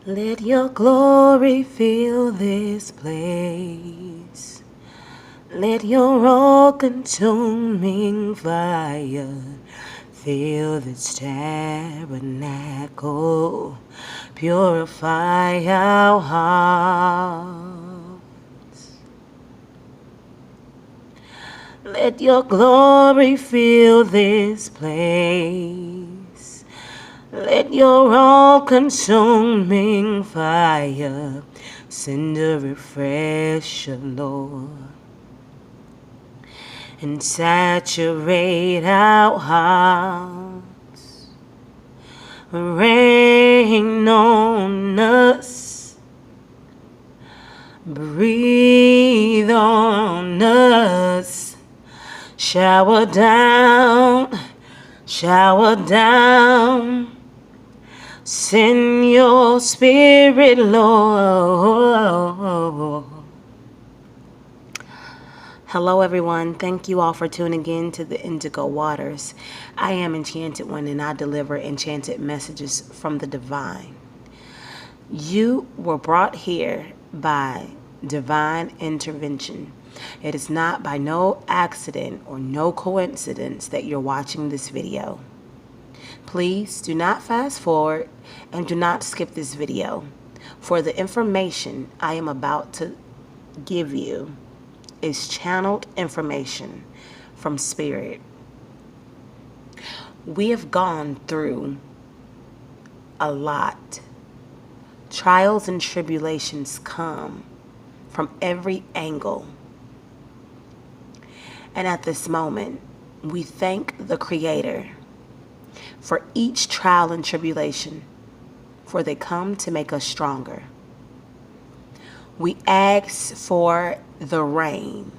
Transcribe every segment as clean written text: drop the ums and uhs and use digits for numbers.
Let your glory fill this place. Let your all-consuming fire fill this tabernacle. Purify our hearts. Let your glory fill this place. Let your all-consuming fire send a refresher, Lord, and saturate our hearts. Rain on us, breathe on us, shower down, shower down. Send your spirit, Lord. Hello, everyone. Thank you all for tuning in to the Indigo Waters. I am Enchanted One, and I deliver enchanted messages from the divine. You were brought here by divine intervention. It is not by no accident or no coincidence that you're watching this video. Please do not fast forward and do not skip this video, for the information I am about to give you is channeled information from Spirit. We have gone through a lot. Trials and tribulations come from every angle. And at this moment, we thank the Creator for each trial and tribulation, for they come to make us stronger. We ask for the rain.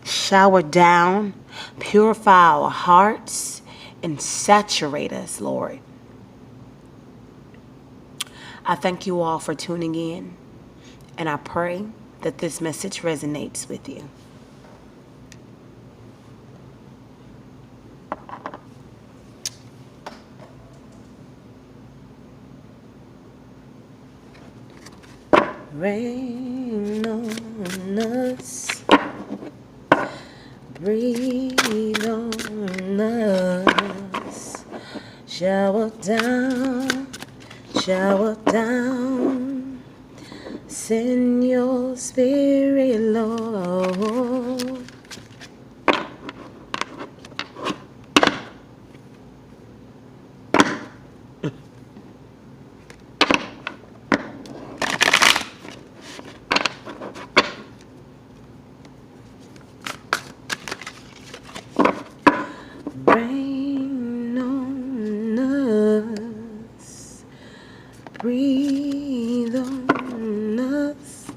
Shower down, purify our hearts, and saturate us, Lord. I thank you all for tuning in, and I pray that this message resonates with you. Rain on us, breathe on us, shower down, send your spirit, Lord. Rain on us, breathe on us,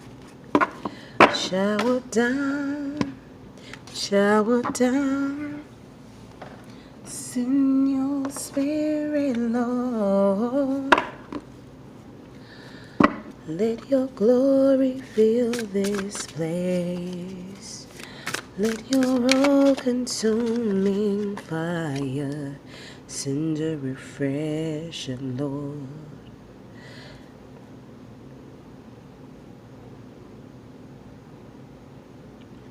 shower down, send your spirit, Lord. Let your glory fill this place. Let your all-consuming fire send a refresher, Lord.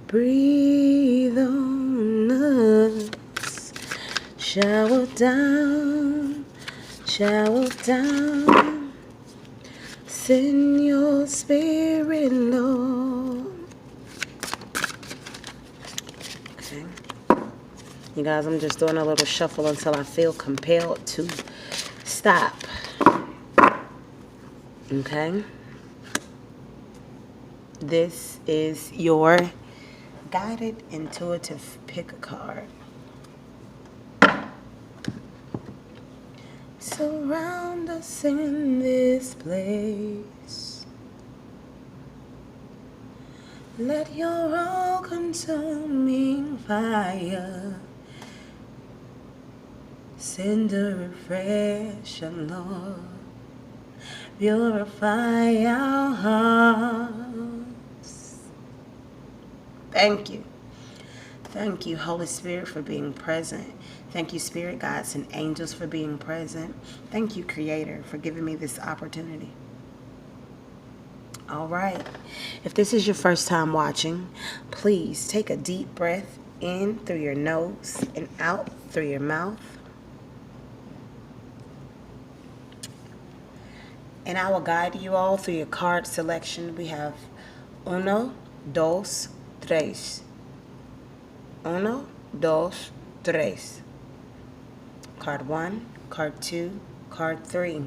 Breathe on us, shower down, send your spirit, Lord. Okay. You guys, I'm just doing a little shuffle until I feel compelled to stop. Okay? This is your guided intuitive pick a card. Surround us in this place. Let your all-consuming fire send a reflection, Lord. Purify our hearts. Thank you. Thank you, Holy Spirit, for being present. Thank you, spirit guides and angels, for being present. Thank you, Creator, for giving me this opportunity. All right. If this is your first time watching, please take a deep breath in through your nose and out through your mouth. And I will guide you all through your card selection. We have uno, dos, tres. Uno, dos, tres. Card 1, card 2, card 3.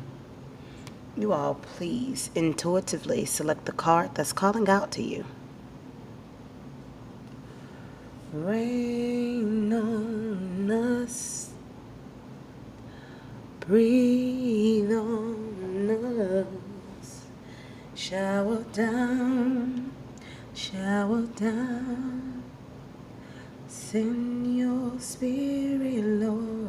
You all please intuitively select the card that's calling out to you. Rain on us, breathe on us, shower down, send your spirit, Lord.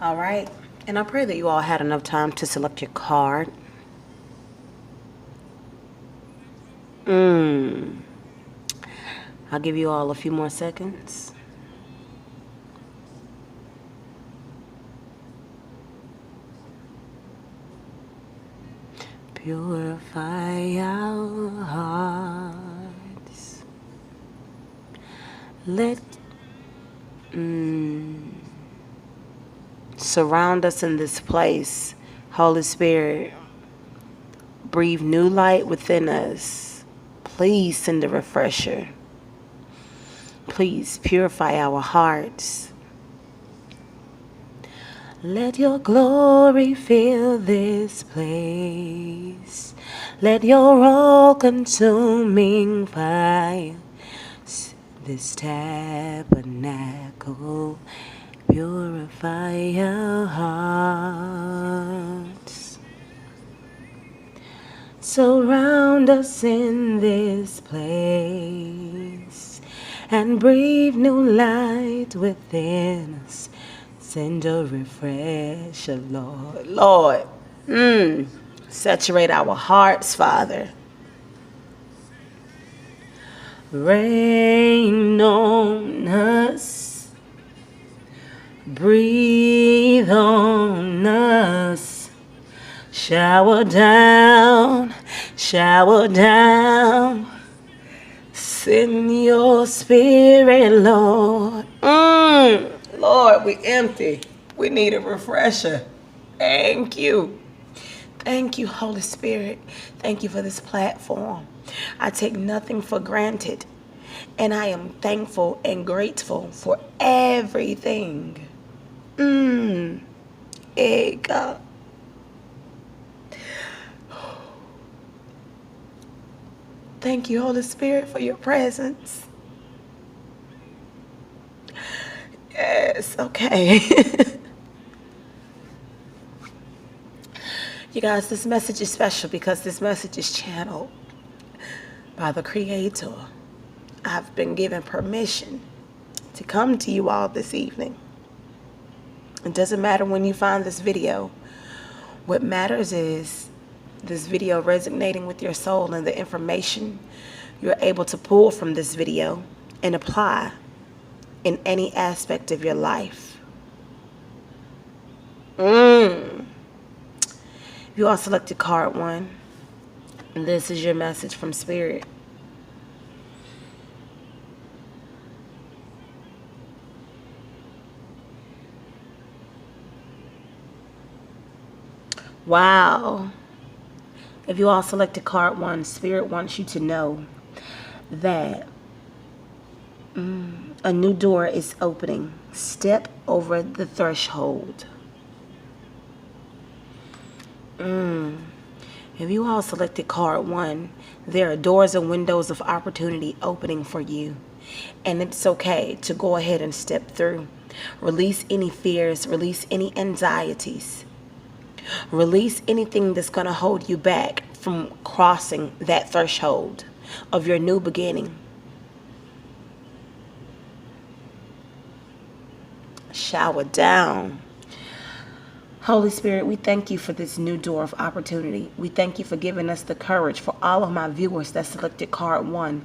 All right, and I pray that you all had enough time to select your card. I'll give you all a few more seconds. Purify our hearts. Let surround us in this place. Holy Spirit, breathe new light within us. Please send a refresher. Please purify our hearts. Let your glory fill this place. Let your all-consuming fire this tabernacle. Purify our hearts. Surround us in this place and breathe new light within us. Send a refresher, Lord. Lord, saturate our hearts, Father. Rain on us, breathe on us, shower down, send your spirit, Lord. Lord, we empty. We need a refresher. Thank you. Thank you, Holy Spirit. Thank you for this platform. I take nothing for granted, and I am thankful and grateful for everything. Hey, God. Thank you, Holy Spirit, for your presence. Yes, okay. You guys, this message is special because this message is channeled by the Creator. I've been given permission to come to you all this evening. It doesn't matter when you find this video. What matters is this video resonating with your soul and the information you're able to pull from this video and apply in any aspect of your life. You all selected card 1. And this is your message from Spirit. Wow. If you all selected card 1, Spirit wants you to know that a new door is opening. Step over the threshold. If you all selected card 1, there are doors and windows of opportunity opening for you. And it's okay to go ahead and step through. Release any fears, release any anxieties. Release anything that's going to hold you back from crossing that threshold of your new beginning. Shower down. Holy Spirit, we thank you for this new door of opportunity. We thank you for giving us the courage for all of my viewers that selected card 1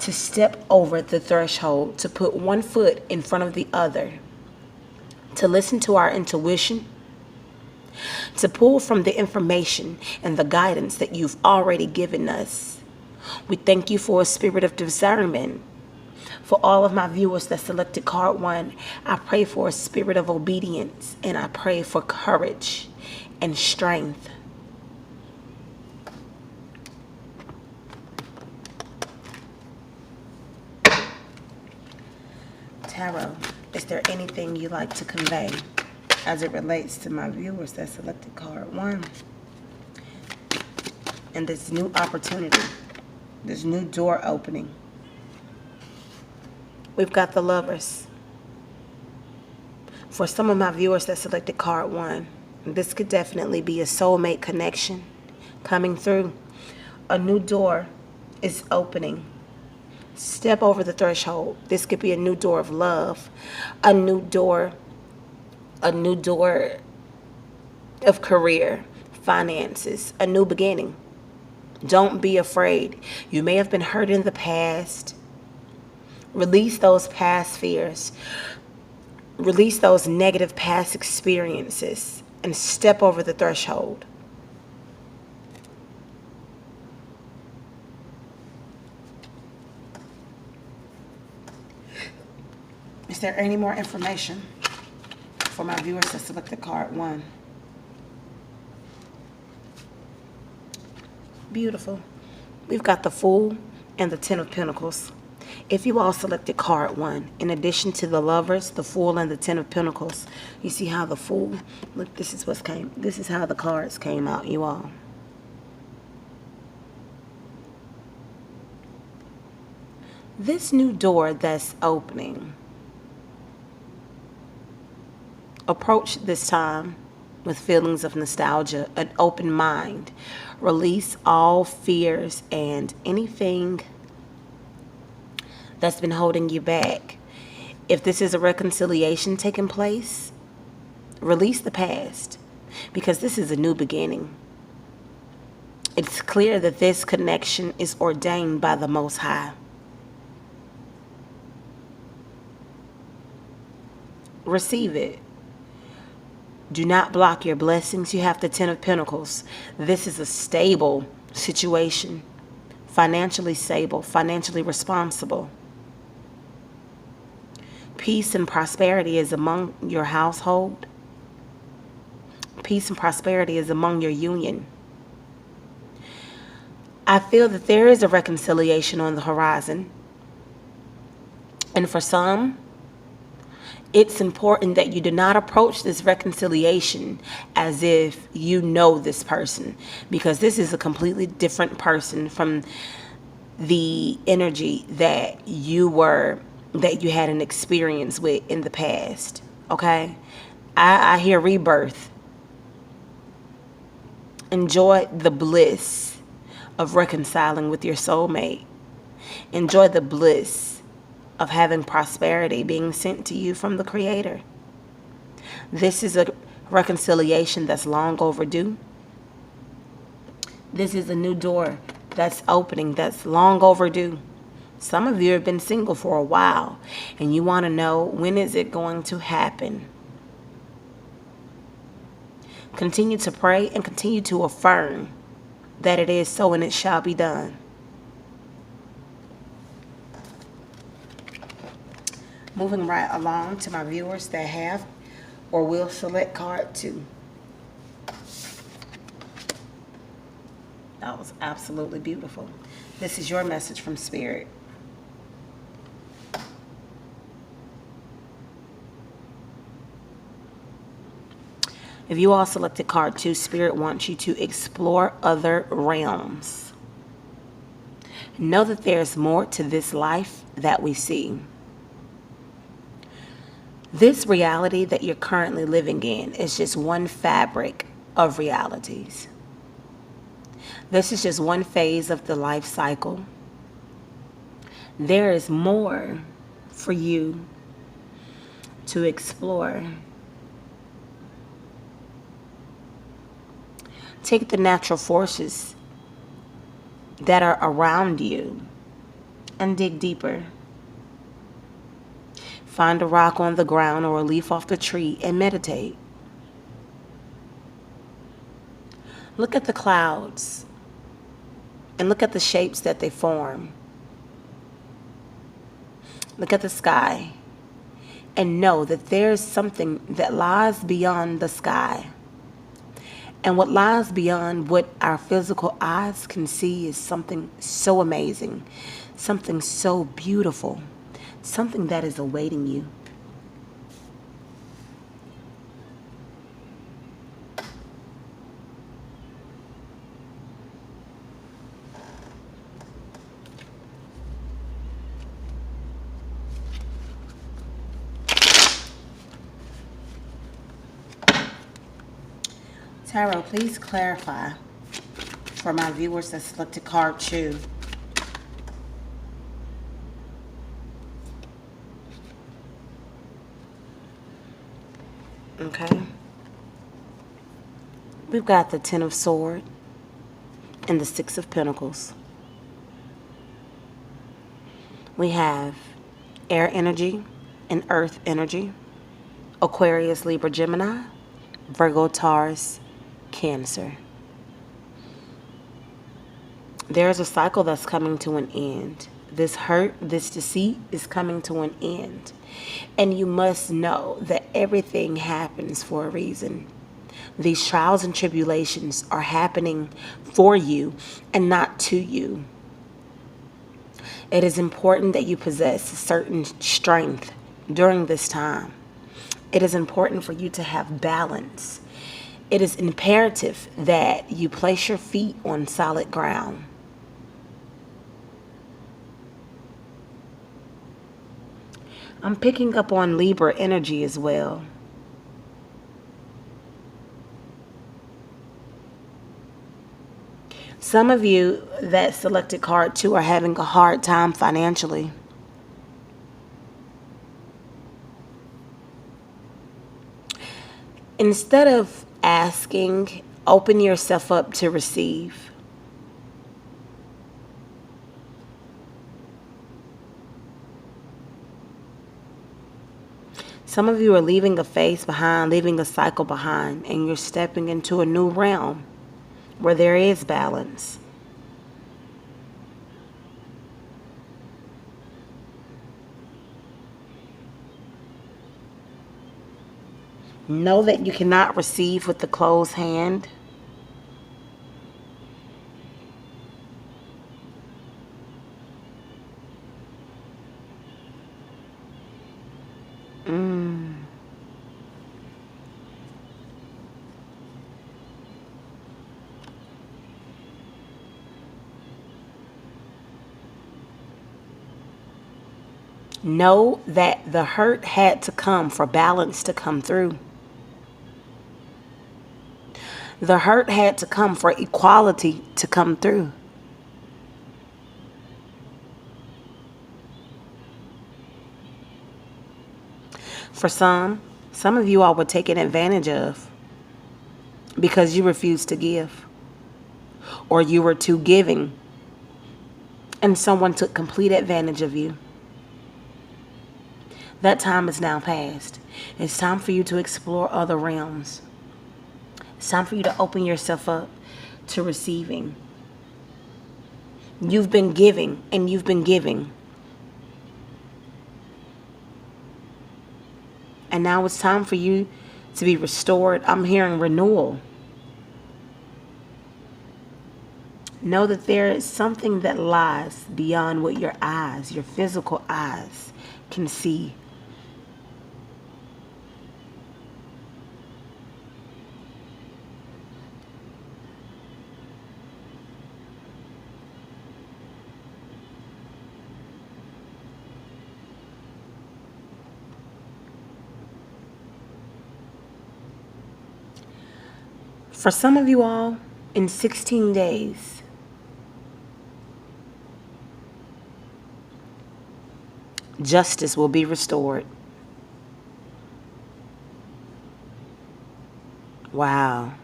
to step over the threshold, to put one foot in front of the other, to listen to our intuition, to pull from the information and the guidance that you've already given us. We thank you for a spirit of discernment. For all of my viewers that selected card 1, I pray for a spirit of obedience, and I pray for courage and strength. Tarot, is there anything you like to convey as it relates to my viewers that selected card 1 and this new opportunity, this new door opening? We've got the Lovers. For some of my viewers that selected card 1, this could definitely be a soulmate connection coming through. A new door is opening. Step over the threshold. This could be a new door of love, a new door of career, finances, a new beginning. Don't be afraid. You may have been hurt in the past. Release those past fears. Release those negative past experiences and step over the threshold. Is there any more information for my viewers that selected card 1? Beautiful. We've got the Fool and the Ten of Pentacles. If you all selected card 1, in addition to the Lovers, the Fool, and the Ten of Pentacles, you see how the Fool, look, this is how the cards came out, you all. This new door that's opening, approach this time with feelings of nostalgia, an open mind. Release all fears and anything that's been holding you back. If this is a reconciliation taking place, release the past, because this is a new beginning. It's clear that this connection is ordained by the Most High. Receive it. Do not block your blessings. You have the Ten of Pentacles. This is a stable situation, financially stable, financially responsible. Peace and prosperity is among your household. Peace and prosperity is among your union. I feel that there is a reconciliation on the horizon. And for some, it's important that you do not approach this reconciliation as if you know this person, because this is a completely different person from the energy that you had an experience with in the past. Okay? I hear rebirth. Enjoy the bliss of reconciling with your soulmate. Enjoy the bliss of having prosperity being sent to you from the Creator. This is a reconciliation that's long overdue. This is a new door that's opening that's long overdue. Some of you have been single for a while and you want to know, when is it going to happen? Continue to pray and continue to affirm that it is so and it shall be done. Moving right along to my viewers that have or will select card 2. That was absolutely beautiful. This is your message from Spirit. If you all selected card 2, Spirit wants you to explore other realms. Know that there's more to this life that we see. This reality that you're currently living in is just one fabric of realities. This is just one phase of the life cycle. There is more for you to explore. Take the natural forces that are around you and dig deeper. Find a rock on the ground or a leaf off the tree and meditate. Look at the clouds and look at the shapes that they form. Look at the sky and know that there is something that lies beyond the sky. And what lies beyond what our physical eyes can see is something so amazing, something so beautiful, something that is awaiting you. Tarot, please clarify for my viewers that selected card 2. Okay. We've got the Ten of Swords and the Six of Pentacles. We have air energy and earth energy, Aquarius, Libra, Gemini, Virgo, Taurus, Cancer. There's a cycle that's coming to an end. This hurt, this deceit is coming to an end. And you must know that everything happens for a reason. These trials and tribulations are happening for you and not to you. It is important that you possess a certain strength during this time. It is important for you to have balance. It is imperative that you place your feet on solid ground. I'm picking up on Libra energy as well. Some of you that selected card 2 are having a hard time financially. Instead of asking, open yourself up to receive. Some of you are leaving a phase behind, leaving a cycle behind, and you're stepping into a new realm where there is balance. Know that you cannot receive with the closed hand. Know that the hurt had to come for balance to come through. The hurt had to come for equality to come through. For some of you all were taken advantage of because you refused to give, or you were too giving and someone took complete advantage of you. That time is now past. It's time for you to explore other realms. It's time for you to open yourself up to receiving. You've been giving and you've been giving. And now it's time for you to be restored. I'm hearing renewal. Know that there is something that lies beyond what your eyes, your physical eyes, can see. For some of you all, in 16 days, justice will be restored. Wow.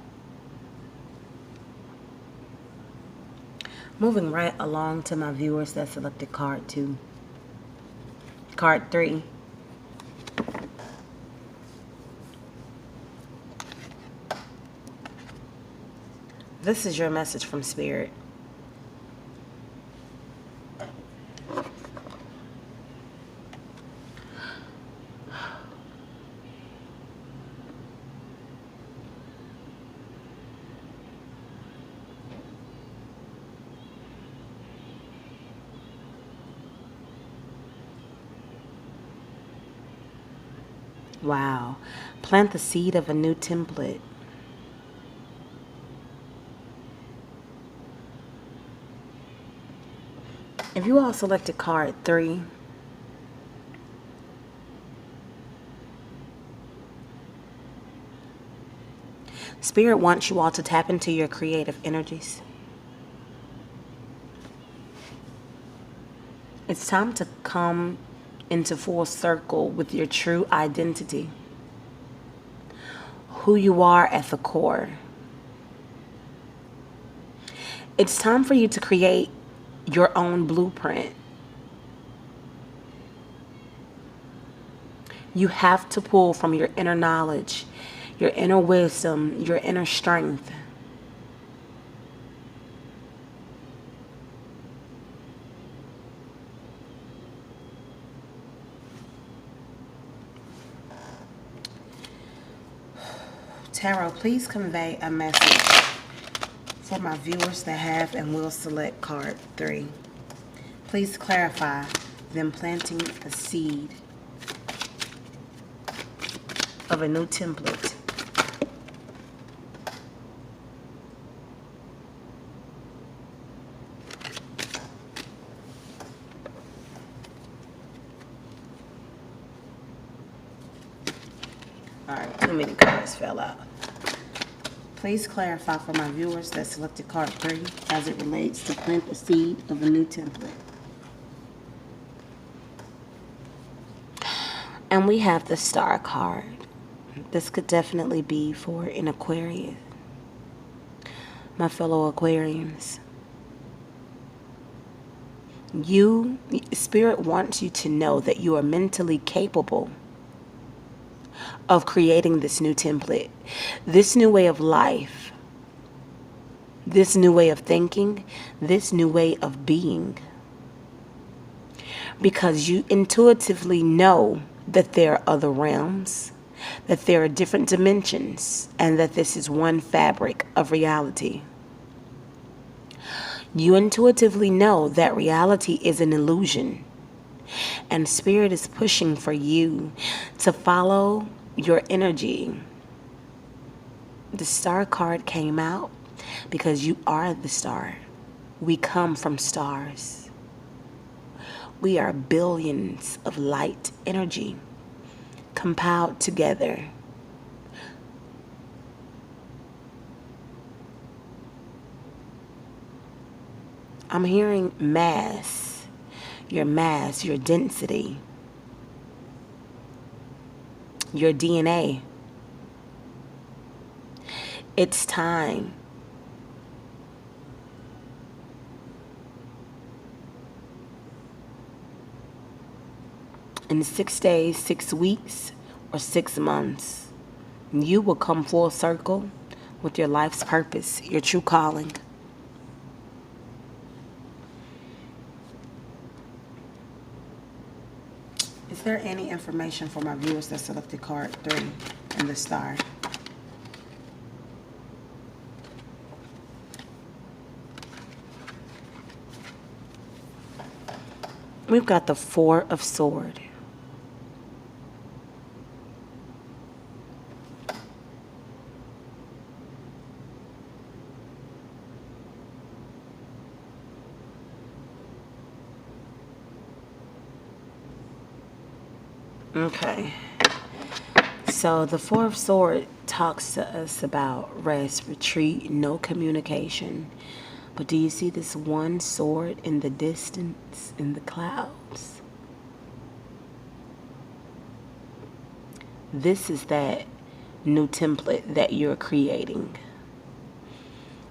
Moving right along to my viewers that selected card 2. Card 3. This is your message from Spirit. Wow. Plant the seed of a new template. If you all selected card 3, Spirit wants you all to tap into your creative energies. It's time to come into full circle with your true identity, who you are at the core. It's time for you to create your own blueprint. You have to pull from your inner knowledge, your inner wisdom, your inner strength. Tarot, please convey a message for my viewers that have and will select card 3. Please clarify them planting a seed of a new template. Alright, too many cards fell out. Please clarify for my viewers that selected card 3 as it relates to plant the seed of a new template. And we have the Star card. This could definitely be for an Aquarius. My fellow Aquarians. Spirit wants you to know that you are mentally capable of creating this new template, this new way of life, this new way of thinking, this new way of being. Because you intuitively know that there are other realms, that there are different dimensions, and that this is one fabric of reality. You intuitively know that reality is an illusion, and Spirit is pushing for you to follow your energy. The Star card came out because you are the star. We come from stars. We are billions of light energy compiled together. I'm hearing mass, your density, your DNA. It's time. In 6 days, 6 weeks, or 6 months, you will come full circle with your life's purpose, your true calling. Is there any information for my viewers that selected card 3 and the Star? We've got the 4 of Swords. Okay. So the 4 of Swords talks to us about rest, retreat, no communication. But do you see this one sword in the distance, in the clouds? This is that new template that you're creating.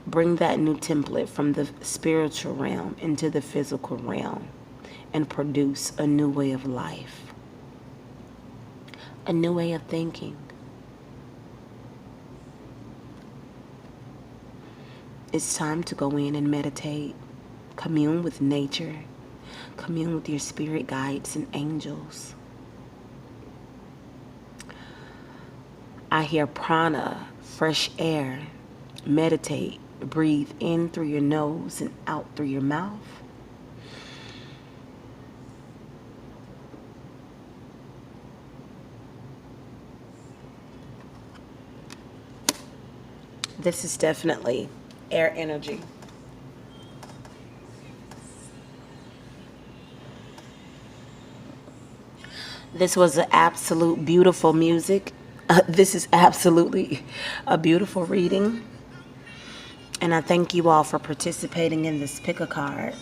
Bring that new template from the spiritual realm into the physical realm and produce a new way of life, a new way of thinking. It's time to go in and meditate, commune with nature, commune with your spirit guides and angels. I hear prana, fresh air. Meditate. Breathe in through your nose and out through your mouth. This is definitely air energy. This was an absolute beautiful music. This is absolutely a beautiful reading. And I thank you all for participating in this pick a card.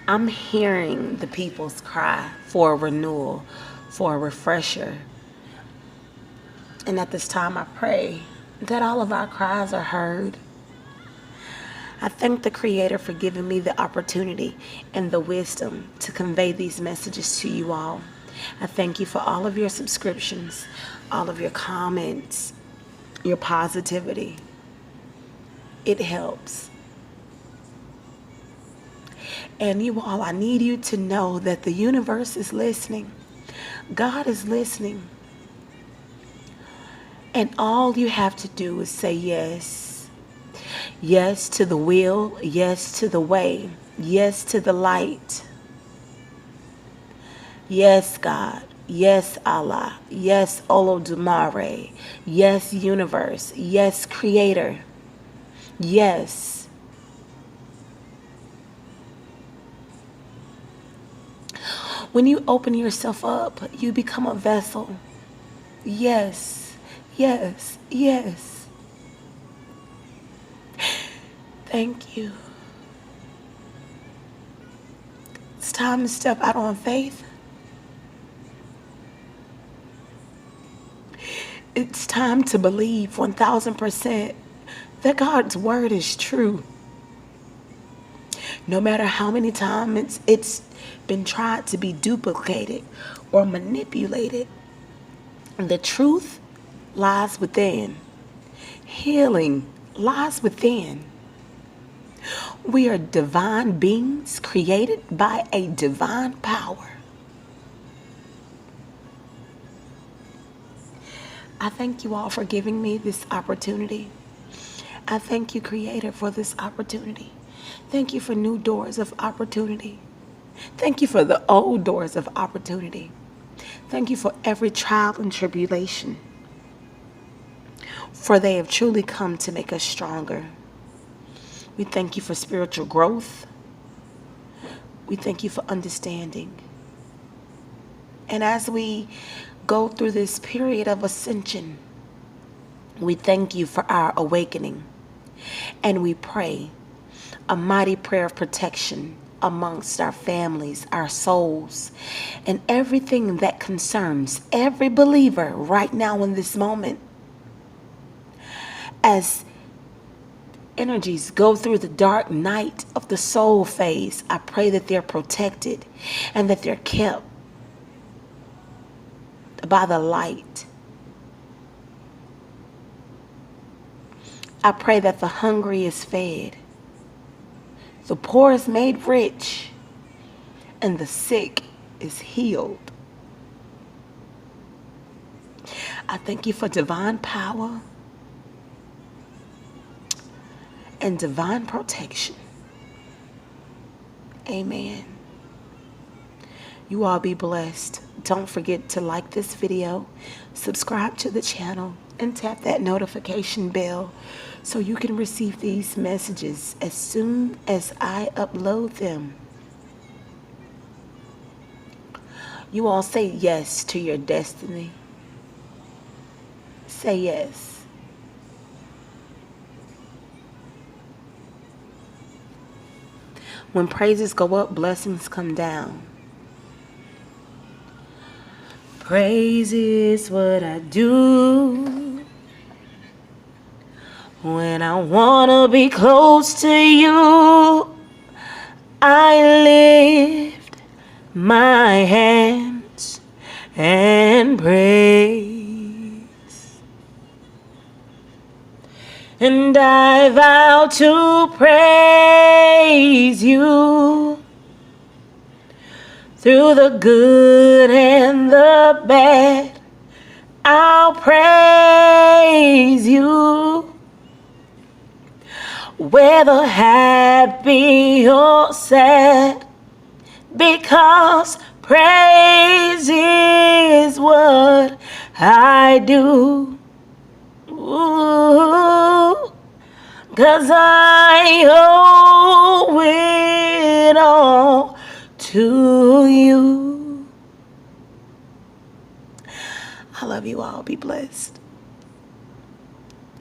I'm hearing the people's cry for a renewal, for a refresher. And at this time, I pray that all of our cries are heard. I thank the Creator for giving me the opportunity and the wisdom to convey these messages to you all. I thank you for all of your subscriptions, all of your comments, your positivity. It helps. And you all, I need you to know that the universe is listening. God is listening. And all you have to do is say yes. Yes to the will, yes to the way, yes to the light. Yes, God. Yes, Allah. Yes, Olodumare. Yes, universe. Yes, creator. Yes. When you open yourself up, you become a vessel. Yes, yes, yes. Thank you. It's time to step out on faith. It's time to believe 1000% that God's word is true. No matter how many times it's been tried to be duplicated or manipulated, the truth lies within. Healing lies within. We are divine beings created by a divine power. I thank you all for giving me this opportunity. I thank you, Creator, for this opportunity. Thank you for new doors of opportunity. Thank you for the old doors of opportunity. Thank you for every trial and tribulation, for they have truly come to make us stronger. We thank you for spiritual growth. We thank you for understanding. And as we go through this period of ascension, we thank you for our awakening. And we pray a mighty prayer of protection amongst our families, our souls, and everything that concerns every believer right now in this moment. As energies go through the dark night of the soul phase, I pray that they're protected and that they're kept by the light. I pray that the hungry is fed, the poor is made rich, and the sick is healed. I thank you for divine power and divine protection. Amen. You all be blessed. Don't forget to like this video, subscribe to the channel, and tap that notification bell so you can receive these messages as soon as I upload them. You all say yes to your destiny. Say yes. When praises go up, blessings come down. Praise is what I do when I wanna be close to you. I lift my hands and praise, and I vow to praise you through the good and the bad. I'll praise you, whether happy or sad, because praise is what I do. Ooh, 'cause I owe it all to you. I love you all. Be blessed.